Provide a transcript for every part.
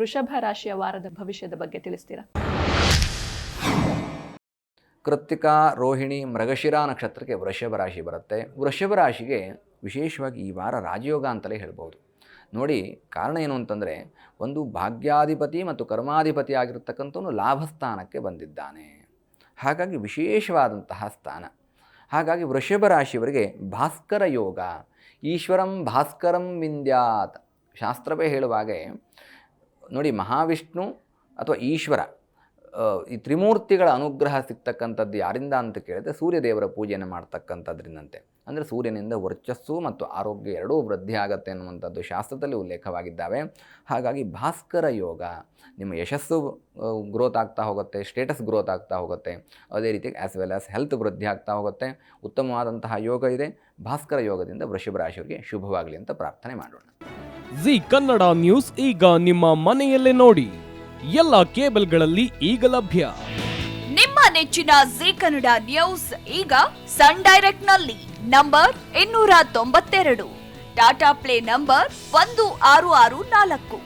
ವೃಷಭ ರಾಶಿಯ ವಾರದ ಭವಿಷ್ಯದ ಬಗ್ಗೆ ತಿಳಿಸ್ತೀರಾ? ಕೃತ್ತಿಕಾ, ರೋಹಿಣಿ, ಮೃಗಶಿರಾ ನಕ್ಷತ್ರಕ್ಕೆ ವೃಷಭ ರಾಶಿ ಬರುತ್ತೆ. ವೃಷಭ ರಾಶಿಗೆ ವಿಶೇಷವಾಗಿ ಈ ವಾರ ರಾಜಯೋಗ ಅಂತಲೇ ಹೇಳ್ಬೋದು. ನೋಡಿ, ಕಾರಣ ಏನು ಅಂತಂದರೆ, ಒಂದು ಭಾಗ್ಯಾಧಿಪತಿ ಮತ್ತು ಕರ್ಮಾಧಿಪತಿ ಆಗಿರ್ತಕ್ಕಂಥವನು ಲಾಭಸ್ಥಾನಕ್ಕೆ ಬಂದಿದ್ದಾನೆ. ಹಾಗಾಗಿ ವಿಶೇಷವಾದಂತಹ ಸ್ಥಾನ. ಹಾಗಾಗಿ ವೃಷಭ ರಾಶಿಯವರಿಗೆ ಭಾಸ್ಕರ ಯೋಗ, ಈಶ್ವರಂ ಭಾಸ್ಕರಂ ವಿಂದ್ಯಾತ್ ಶಾಸ್ತ್ರವೇ ಹೇಳುವಾಗೆ ನೋಡಿ, ಮಹಾವಿಷ್ಣು ಅಥವಾ ಈಶ್ವರ ಈ ತ್ರಿಮೂರ್ತಿಗಳ ಅನುಗ್ರಹ ಸಿಗ್ತಕ್ಕಂಥದ್ದು ಯಾರಿಂದ ಅಂತ ಕೇಳಿದ್ರೆ ಸೂರ್ಯದೇವರ ಪೂಜೆಯನ್ನು ಮಾಡ್ತಕ್ಕಂಥದ್ರಿಂದಂತೆ. ಅಂದರೆ ಸೂರ್ಯನಿಂದ ವರ್ಚಸ್ಸು ಮತ್ತು ಆರೋಗ್ಯ ಎರಡೂ ವೃದ್ಧಿ ಆಗುತ್ತೆ ಅನ್ನುವಂಥದ್ದು ಶಾಸ್ತ್ರದಲ್ಲಿ ಉಲ್ಲೇಖವಾಗಿದ್ದಾವೆ. ಹಾಗಾಗಿ ಭಾಸ್ಕರ ಯೋಗ, ನಿಮ್ಮ ಯಶಸ್ಸು ಗ್ರೋತ್ ಆಗ್ತಾ ಹೋಗುತ್ತೆ, ಸ್ಟೇಟಸ್ ಗ್ರೋತ್ ಆಗ್ತಾ ಹೋಗುತ್ತೆ, ಅದೇ ರೀತಿ ಆ್ಯಸ್ ವೆಲ್ ಆಸ್ ಹೆಲ್ತ್ ವೃದ್ಧಿ ಆಗ್ತಾ ಹೋಗುತ್ತೆ. ಉತ್ತಮವಾದಂತಹ ಯೋಗ ಇದೆ. ಭಾಸ್ಕರ ಯೋಗದಿಂದ ವೃಷಭ ರಾಶಿಯವರಿಗೆ ಶುಭವಾಗಲಿ ಅಂತ ಪ್ರಾರ್ಥನೆ ಮಾಡೋಣ. ಜಿ ಕನ್ನಡ ನ್ಯೂಸ್ ಈಗ ನಿಮ್ಮ ಮನೆಯಲ್ಲೇ ನೋಡಿ. ಎಲ್ಲ ಕೇಬಲ್ಗಳಲ್ಲಿ ಈಗ ಲಭ್ಯ. ನಿಮ್ಮ ನೆಚ್ಚಿನ ಜಿ ಕನ್ನಡ ನ್ಯೂಸ್ ಈಗ ಸನ್ ಡೈರೆಕ್ಟ್ ನಲ್ಲಿ number 292, Tata play number 1664,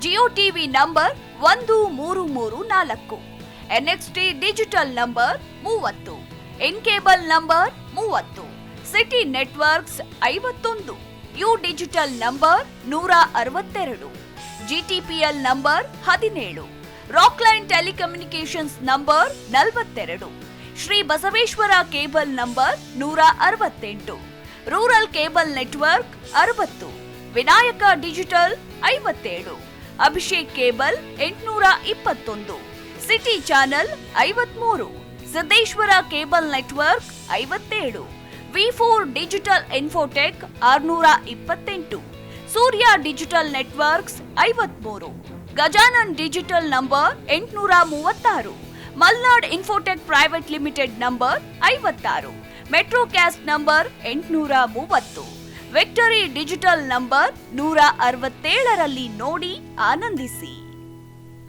Jio TV number 1334, NXT digital number 30, in cable number 30, city networks 51, U digital number 162, GTPL number 17, Rockline telecommunications number 42, Shri Basaveshwara cable number 168, rural cable network 60, Vinayaka digital 57, Abhishek cable 821, city channel 53, Siddeshwara cable network 57, ವಿ4 digital infotech 628, Surya digital networks 53, Gajanan digital number 836, Malnad infotech private limited number 56, Metrocast number 830, victory digital number 167ರಲ್ಲಿ ನೋಡಿ ಆನಂದಿಸಿ.